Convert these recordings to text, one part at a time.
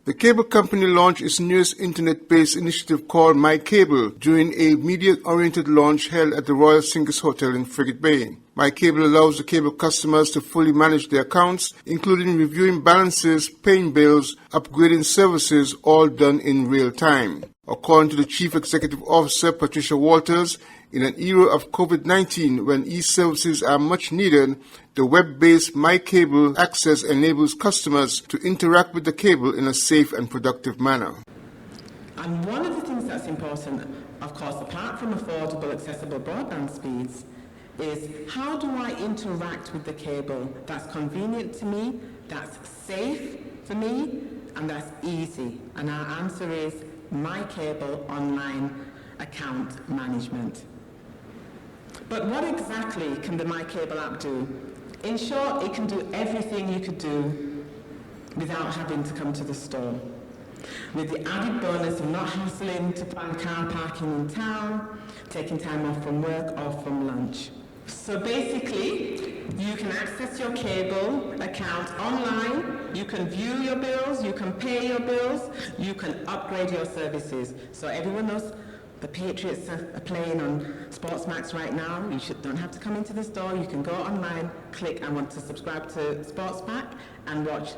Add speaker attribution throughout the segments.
Speaker 1: The cable company launched its newest internet-based initiative called MyCable during a media-oriented launch held at the Royal Singers Hotel in Frigate Bay. MyCable allows the cable customers to fully manage their accounts, including reviewing balances, paying bills, upgrading services, all done in real time. According to the Chief Executive Officer, Patricia Walters, in an era of COVID-19 when e-services are much needed, the web-based MyCable access enables customers to interact with the cable in a safe and productive manner.
Speaker 2: And one of the things that's important, of course, apart from affordable, accessible broadband speeds, is how do I interact with the cable that's convenient to me, that's safe for me, and that's easy? And our answer is MyCable online account management. But what exactly can the MyCable app do? In short, it can do everything you could do without having to come to the store, with the added bonus of not hassling to find car parking in town, taking time off from work or from lunch. So basically, you can access your cable account online, you can view your bills, you can pay your bills, you can upgrade your services. So everyone knows the Patriots are playing on SportsMax right now. You don't have to come into the store. You can go online, click, I want to subscribe to SportsPack and watch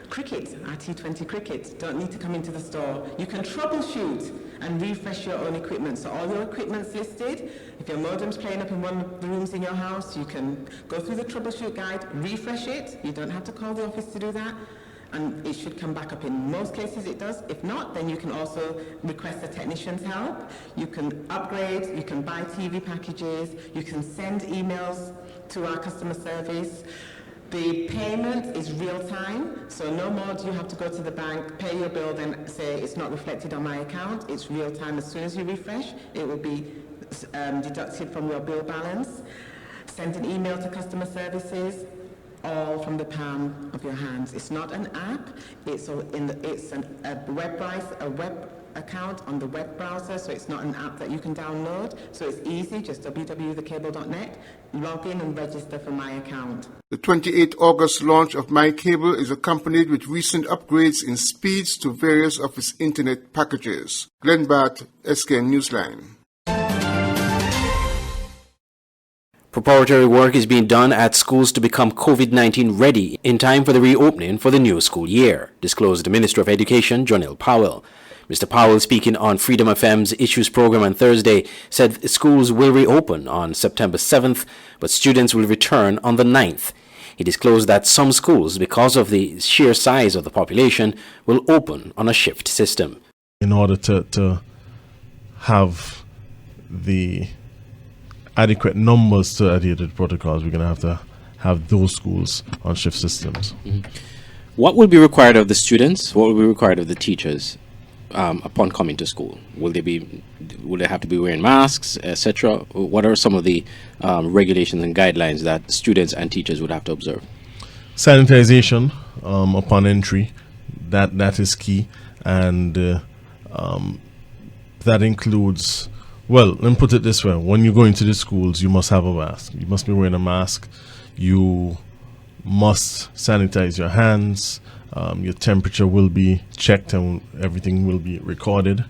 Speaker 2: cricket, our T20 cricket. Don't need to come into the store. You can troubleshoot and refresh your own equipment. So all your equipment's listed. If your modem's playing up in one of the rooms in your house, you can go through the troubleshoot guide, refresh it. You don't have to call the office to do that. And it should come back up. In most cases it does. If not, then you can also request a technician's help. You can upgrade, you can buy TV packages, you can send emails to our customer service. The payment is real time, so no more do you have to go to the bank, pay your bill, then say it's not reflected on my account. It's real time. As soon as you refresh, it will be deducted from your bill balance. Send an email to customer services, all from the palm of your hands. It's not an app, it's a web account on the web browser, so it's not an app that you can download. So it's easy, just www.thecable.net, log in and register for my account.
Speaker 1: The 28th August launch of MyCable is accompanied with recent upgrades in speeds to various of its internet packages. Glenn Barth, SKN Newsline.
Speaker 3: Preparatory work is being done at schools to become COVID-19 ready in time for the reopening for the new school year, disclosed the Minister of Education, Jonelle Powell. Mr. Powell, speaking on Freedom FM's Issues program on Thursday, said schools will reopen on September 7th, but students will return on the 9th. He disclosed that some schools, because of the sheer size of the population, will open on a shift system.
Speaker 4: In order to have the adequate numbers to adhere to the protocols, we're going to have those schools on shift systems.
Speaker 3: Mm-hmm. What will be required of the students? What will be required of the teachers upon coming to school? Will they have to be wearing masks, etc.? What are some of the regulations and guidelines that students and teachers would have to observe?
Speaker 4: Sanitization upon entry, that is key, and that includes. Well, let me put it this way. When you go into the schools, you must have a mask. You must be wearing a mask. You must sanitize your hands. Your temperature will be checked and everything will be recorded.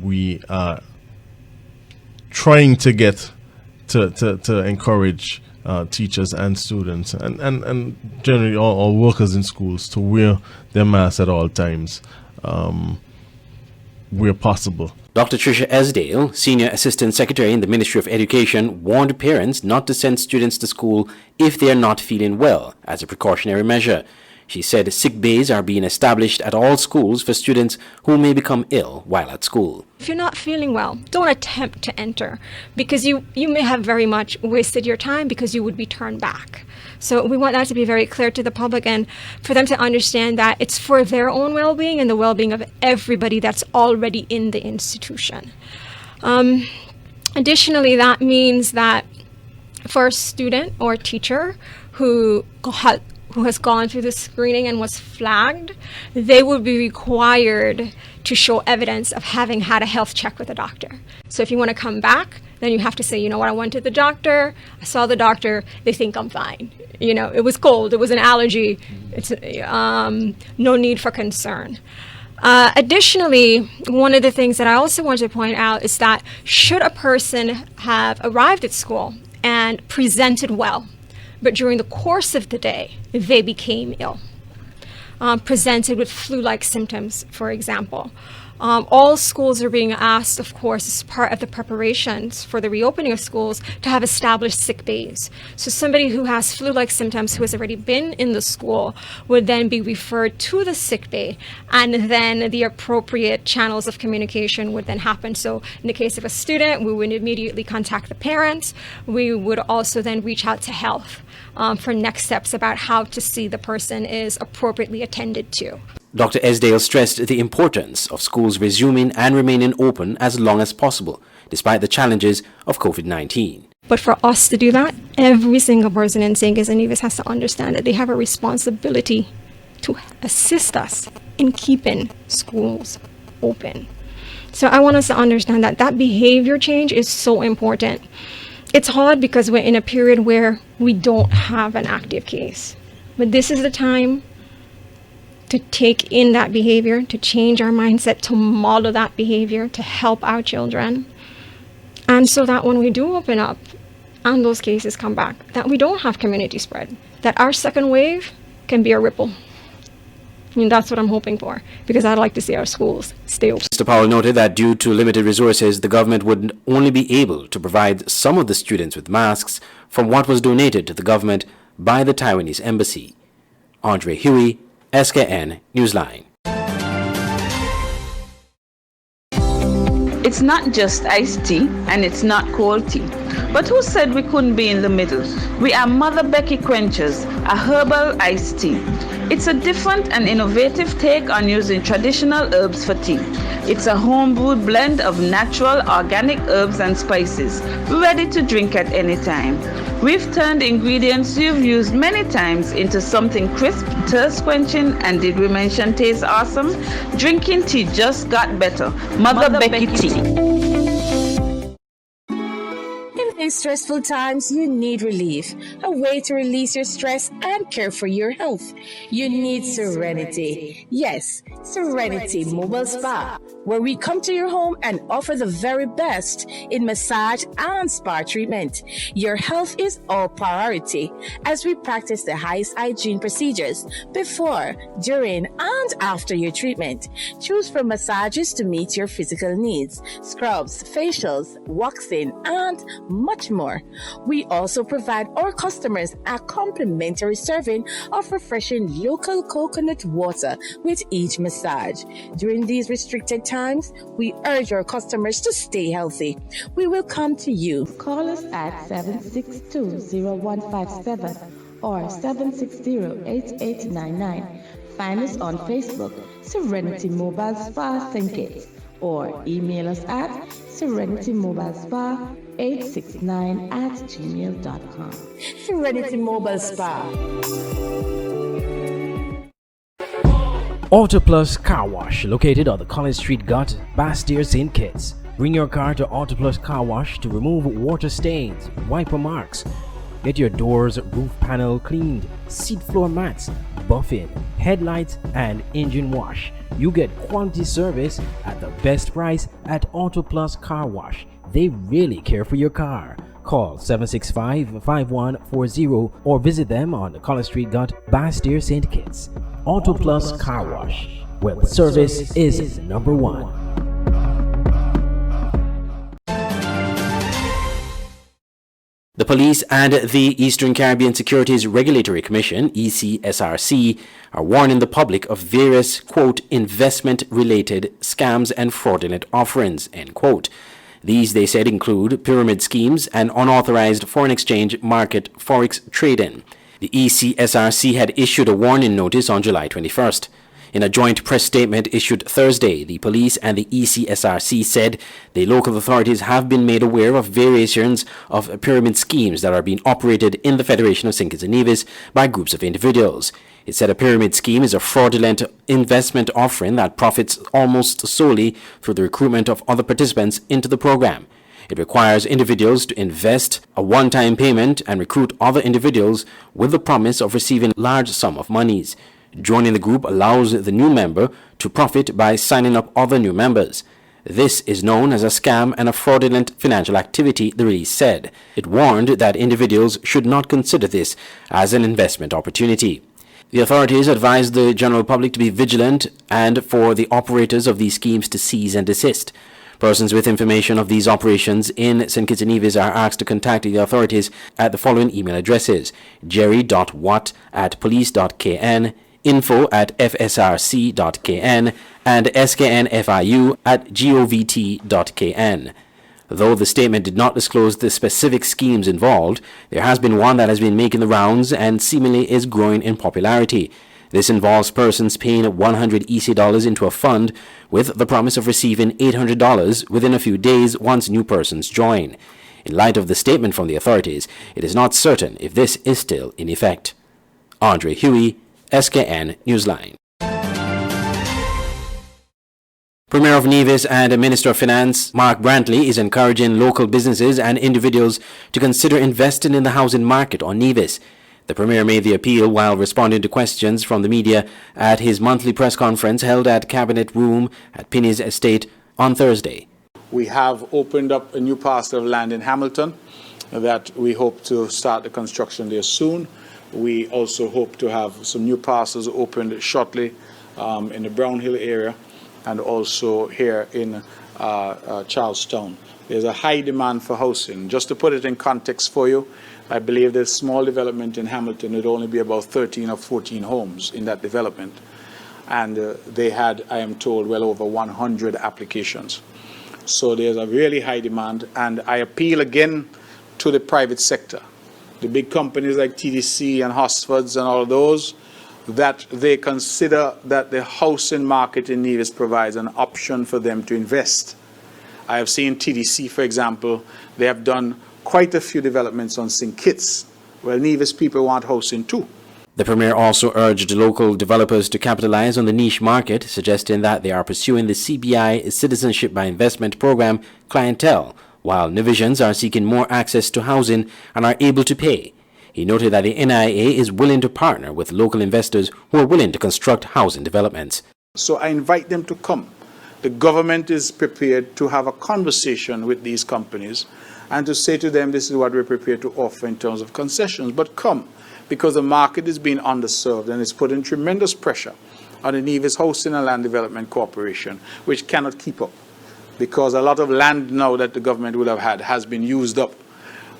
Speaker 4: We are trying to get to encourage teachers and students and generally all workers in schools to wear their masks at all times where possible.
Speaker 3: Dr. Tricia Esdale, Senior Assistant Secretary in the Ministry of Education, warned parents not to send students to school if they are not feeling well as a precautionary measure. She said sick bays are being established at all schools for students who may become ill while at school.
Speaker 5: If you're not feeling well, don't attempt to enter, because you may have very much wasted your time because you would be turned back. So we want that to be very clear to the public and for them to understand that it's for their own well-being and the well-being of everybody that's already in the institution. Additionally, that means that for a student or teacher who has gone through the screening and was flagged, they would be required to show evidence of having had a health check with a doctor. So if you want to come back, then you have to say, you know what, I went to the doctor, I saw the doctor, they think I'm fine. You know, it was cold, it was an allergy, it's no need for concern. Additionally, one of the things that I also want to point out is that should a person have arrived at school and presented well, but during the course of the day, they became ill, presented with flu-like symptoms, for example. All schools are being asked, of course, as part of the preparations for the reopening of schools, to have established sick bays. So somebody who has flu-like symptoms who has already been in the school would then be referred to the sick bay, and then the appropriate channels of communication would then happen. So in the case of a student, we would immediately contact the parents. We would also then reach out to health for next steps about how to see the person is appropriately attended to.
Speaker 3: Dr. Esdale stressed the importance of schools resuming and remaining open as long as possible, despite the challenges of COVID-19.
Speaker 5: But for us to do that, every single person in St. Kitts and Nevis has to understand that they have a responsibility to assist us in keeping schools open. So I want us to understand that that behavior change is so important. It's hard because we're in a period where we don't have an active case. But this is the time to take in that behavior, to change our mindset, to model that behavior, to help our children. And so that when we do open up and those cases come back, that we don't have community spread, that our second wave can be a ripple. I mean, that's what I'm hoping for, because I'd like to see our schools stay open.
Speaker 3: Mr. Powell noted that due to limited resources, the government would only be able to provide some of the students with masks from what was donated to the government by the Taiwanese embassy. Andre Huey, SKN Newsline.
Speaker 6: It's not just iced tea and it's not cold tea. But who said we couldn't be in the middle? We are Mother Becky Quenchers, a herbal iced tea. It's a different and innovative take on using traditional herbs for tea. It's a home-brewed blend of natural organic herbs and spices, ready to drink at any time. We've turned ingredients you've used many times into something crisp, thirst-quenching, and did we mention taste awesome? Drinking tea just got better. Mother Becky Tea.
Speaker 7: In stressful times, you need relief, a way to release your stress and care for your health. You need Serenity. Yes, Serenity Mobile Spa, where we come to your home and offer the very best in massage and spa treatment. Your health is our priority as we practice the highest hygiene procedures before, during, and after your treatment. Choose from massages to meet your physical needs, scrubs, facials, waxing, and much more. We also provide our customers a complimentary serving of refreshing local coconut water with each massage. During these restricted times, we urge our customers to stay healthy. We will come to you.
Speaker 8: Call us at 762-0157 or 760-8899. Find us on Facebook, Serenity Mobile Spa St. Kitts, or email us at serenitymobilespa869@gmail.com.
Speaker 7: Serenity Mobile Spa.
Speaker 3: Auto Plus Car Wash, located on the College Street Gut, Bastyr, St. Kitts. Bring your car to Auto Plus Car Wash to remove water stains, wiper marks. Get your doors, roof panel cleaned, seat floor mats, buffing, headlights, and engine wash. You get quality service at the best price at Auto Plus Car Wash. They really care for your car. Call 765-5140 or visit them on the College Street Gut, Bastyr, St. Kitts. Auto Plus Car Wash, where the service is number one. The police and the Eastern Caribbean Securities Regulatory Commission, ECSRC, are warning the public of various, quote, investment-related scams and fraudulent offerings, end quote. These, they said, include pyramid schemes and unauthorized foreign exchange market forex trading. The ECSRC had issued a warning notice on July 21st. In a joint press statement issued Thursday, the police and the ECSRC said the local authorities have been made aware of variations of pyramid schemes that are being operated in the Federation of St. Kitts and Nevis by groups of individuals. It said a pyramid scheme is a fraudulent investment offering that profits almost solely through the recruitment of other participants into the program. It requires individuals to invest a one-time payment and recruit other individuals with the promise of receiving large sum of monies. Joining the group allows the new member to profit by signing up other new members. This is known as a scam and a fraudulent financial activity, the release said. It warned that individuals should not consider this as an investment opportunity. The authorities advised the general public to be vigilant and for the operators of these schemes to cease and desist. Persons with information of these operations in St. Kitts and Nevis are asked to contact the authorities at the following email addresses: jerry.watt@police.kn, info@fsrc.kn, and sknfiu@govt.kn. Though the statement did not disclose the specific schemes involved, there has been one that has been making the rounds and seemingly is growing in popularity. This involves persons paying $100 EC into a fund with the promise of receiving $800 within a few days once new persons join. In light of the statement from the authorities, it is not certain if this is still in effect. Andre Huey, SKN Newsline. Premier of Nevis and Minister of Finance Mark Brantley is encouraging local businesses and individuals to consider investing in the housing market on Nevis. The Premier made the appeal while responding to questions from the media at his monthly press conference held at Cabinet Room at Pinney's Estate on Thursday.
Speaker 9: We have opened up a new parcel of land in Hamilton that we hope to start the construction there soon. We also hope to have some new parcels opened shortly in the Brownhill area and also here in Charlestown. There's a high demand for housing. Just to put it in context for you, I believe there's small development in Hamilton would only be about 13 or 14 homes in that development. And they had, I am told, well over 100 applications. So there's a really high demand. And I appeal again to the private sector, the big companies like TDC and Hosfords and all of those, that they consider that the housing market in Nevis provides an option for them to invest. I have seen TDC, for example, they have done quite a few developments on St. Kitts. Well, Nevis people want housing too.
Speaker 3: The Premier also urged local developers to capitalize on the niche market, suggesting that they are pursuing the CBI Citizenship by Investment program clientele, while Nevisians are seeking more access to housing and are able to pay. He noted that the NIA is willing to partner with local investors who are willing to construct housing developments.
Speaker 9: So I invite them to come. The government is prepared to have a conversation with these companies and to say to them, this is what we're prepared to offer in terms of concessions. But come, because the market is being underserved and it's putting tremendous pressure on the Nevis Housing and Land Development Corporation, which cannot keep up, because a lot of land now that the government would have had has been used up.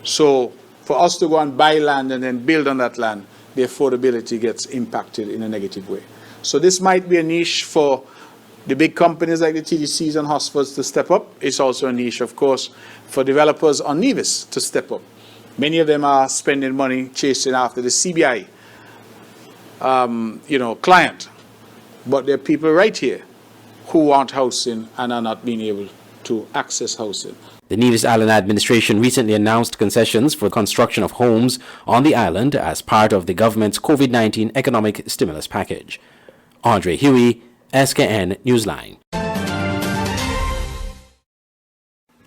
Speaker 9: So for us to go and buy land and then build on that land, the affordability gets impacted in a negative way. So this might be a niche for the big companies like the TDCs and Hosfords to step up. It's also a niche, of course, for developers on Nevis to step up. Many of them are spending money chasing after the CBI, client. But there are people right here who want housing and are not being able to access housing.
Speaker 3: The Nevis Island administration recently announced concessions for construction of homes on the island as part of the government's COVID-19 economic stimulus package. Andre Huey, SKN Newsline.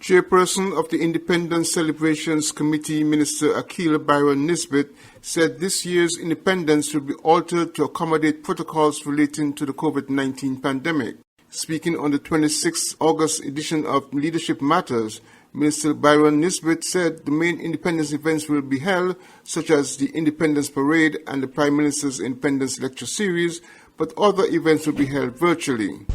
Speaker 1: Chairperson of the Independence Celebrations Committee, Minister Akil Byron Nisbet, said this year's independence will be altered to accommodate protocols relating to the COVID-19 pandemic. Speaking on the 26th August edition of Leadership Matters, Minister Byron Nisbet said the main independence events will be held, such as the Independence Parade and the Prime Minister's Independence Lecture Series, but other events will be held virtually.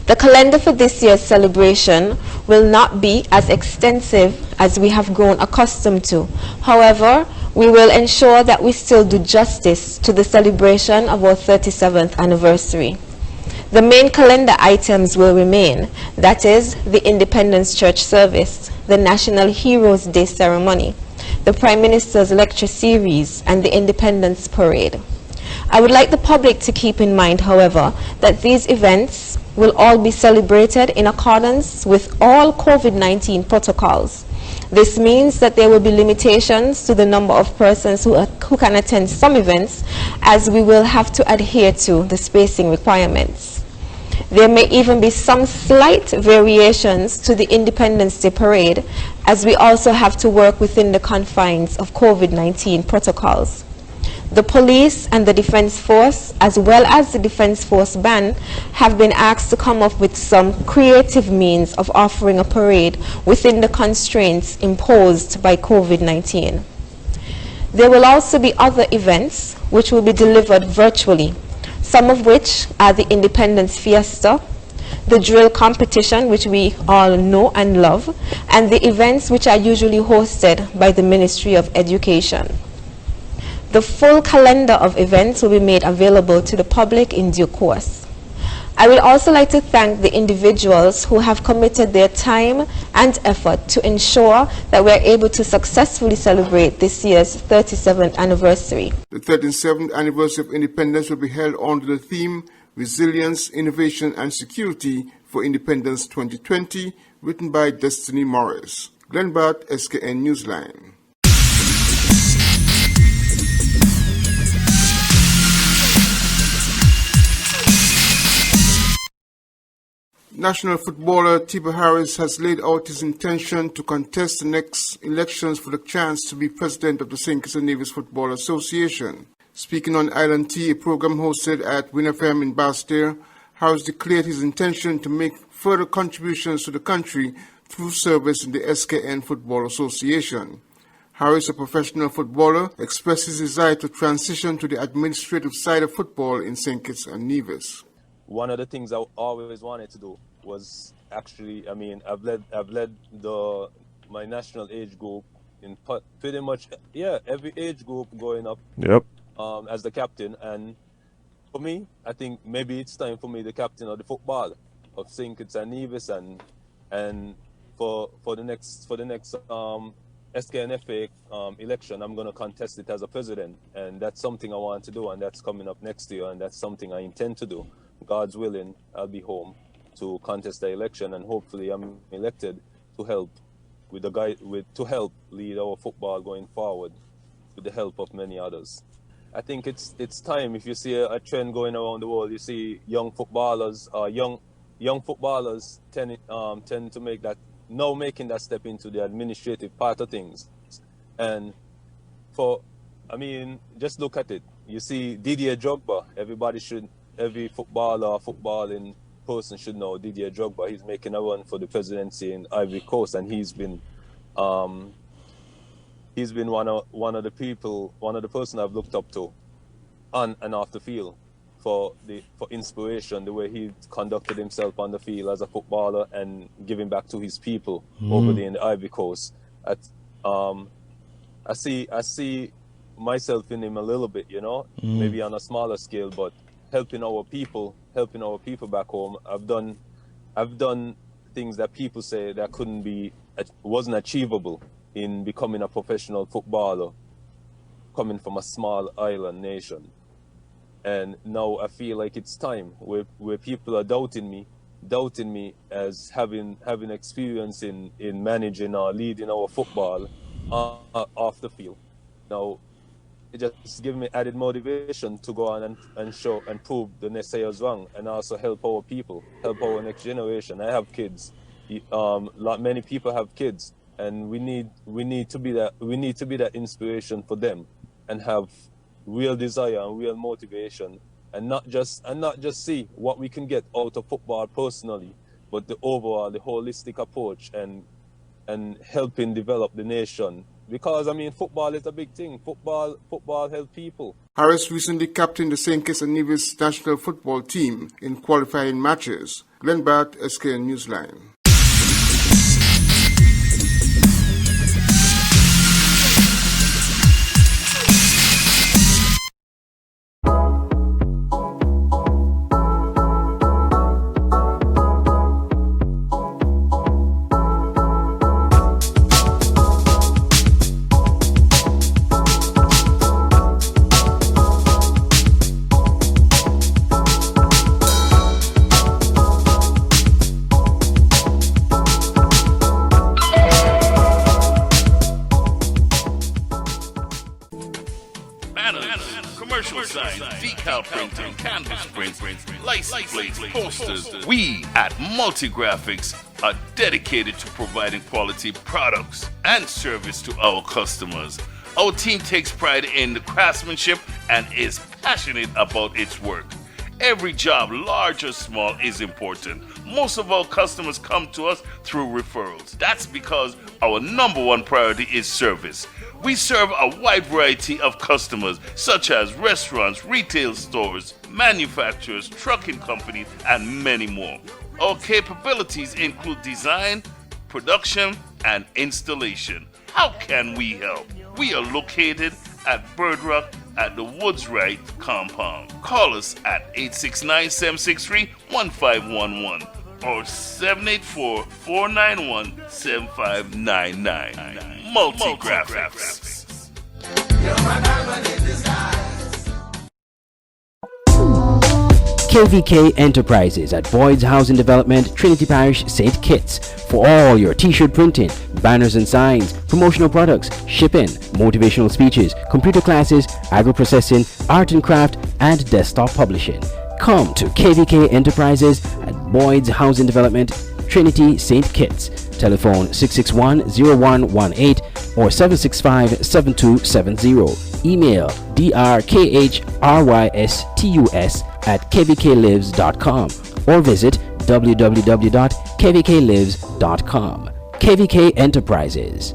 Speaker 10: The calendar for this year's celebration will not be as extensive as we have grown accustomed to. However, we will ensure that we still do justice to the celebration of our 37th anniversary. The main calendar items will remain, that is, the Independence Church Service, the National Heroes Day Ceremony, the Prime Minister's Lecture Series, and the Independence Parade. I would like the public to keep in mind, however, that these events will all be celebrated in accordance with all COVID-19 protocols. This means that there will be limitations to the number of persons who can attend some events, as we will have to adhere to the spacing requirements. There may even be some slight variations to the Independence Day parade, as we also have to work within the confines of COVID-19 protocols. The police and the Defense Force, as well as the Defense Force Band, have been asked to come up with some creative means of offering a parade within the constraints imposed by COVID-19. There will also be other events which will be delivered virtually, some of which are the Independence Fiesta, the drill competition, which we all know and love, and the events which are usually hosted by the Ministry of Education. The full calendar of events will be made available to the public in due course. I would also like to thank the individuals who have committed their time and effort to ensure that we are able to successfully celebrate this year's 37th anniversary.
Speaker 1: The 37th anniversary of independence will be held under the theme Resilience, Innovation and Security for Independence 2020, written by Destiny Morris. Glenn Bart, SKN Newsline. National footballer Tiba Harris has laid out his intention to contest the next elections for the chance to be president of the St. Kitts and Nevis Football Association. Speaking on Island Tea, a program hosted at WinFM in Basseterre, Harris declared his intention to make further contributions to the country through service in the SKN Football Association. Harris, a professional footballer, expressed his desire to transition to the administrative side of football in St. Kitts and Nevis.
Speaker 11: One of the things I always wanted to do was actually, I've led my national age group in pretty much, every age group going up.
Speaker 4: Yep.
Speaker 11: As the captain, and for me, I think maybe it's time for me the captain of the football of St. Kitts and Nevis, and for the next SKNFA election, I'm going to contest it as a president, and that's something I want to do, and that's coming up next year, and that's something I intend to do. God's willing, I'll be home to contest the election, and hopefully I'm elected to help to help lead our football going forward with the help of many others. I think it's time. If you see a trend going around the world, you see young footballers tend to making that step into the administrative part of things. And just look at it. You see Didier Drogba. Every footballing person should know Didier Drogba. He's making a run for the presidency in Ivory Coast, and he's been one of the person I've looked up to on and off the field for inspiration, the way he conducted himself on the field as a footballer and giving back to his people over there in the Ivory Coast. I see myself in him a little bit, maybe on a smaller scale, but helping our people back home. I've done things that people say that wasn't achievable in becoming a professional footballer, coming from a small island nation. And now I feel like it's time where people are doubting me as having experience in managing or leading our football off the field. Now it just gives me added motivation to go on and show and prove the naysayers wrong, and also help our people, help our next generation. I have kids. Many people have kids, and we need to be that inspiration for them, and have real desire and real motivation, and not just see what we can get out of football personally, but the holistic approach and helping develop the nation. Because football is a big thing. Football helps people.
Speaker 1: Harris recently captained the St. Kitts and Nevis national football team in qualifying matches. Glenn Bart, SKN Newsline.
Speaker 12: banners, commercial signs, decal printing, canvas prints, license plates, posters. We at Multigraphics are dedicated to providing quality products and service to our customers. Our team takes pride in the craftsmanship and is passionate about its work. Every job, large or small, is important. Most of our customers come to us through referrals. That's because our number one priority is service. We serve a wide variety of customers, such as restaurants, retail stores, manufacturers, trucking companies, and many more. Our capabilities include design, production, and installation. How can we help? We are located at Bird Rock at the Woods Right compound. Call us at 869-763-1511 or 784-491-7599. Multigraphics.
Speaker 3: KVK Enterprises at Boyd's Housing Development, Trinity Parish, St. Kitts. For all your t-shirt printing, banners and signs, promotional products, shipping, motivational speeches, computer classes, agro-processing, art and craft, and desktop publishing. Come to KVK Enterprises at Boyd's Housing Development, Trinity, St. Kitts. Telephone 661-0118 or 765-7270. Email drkrystus@kvklives.com or visit www.kvklives.com. KVK Enterprises.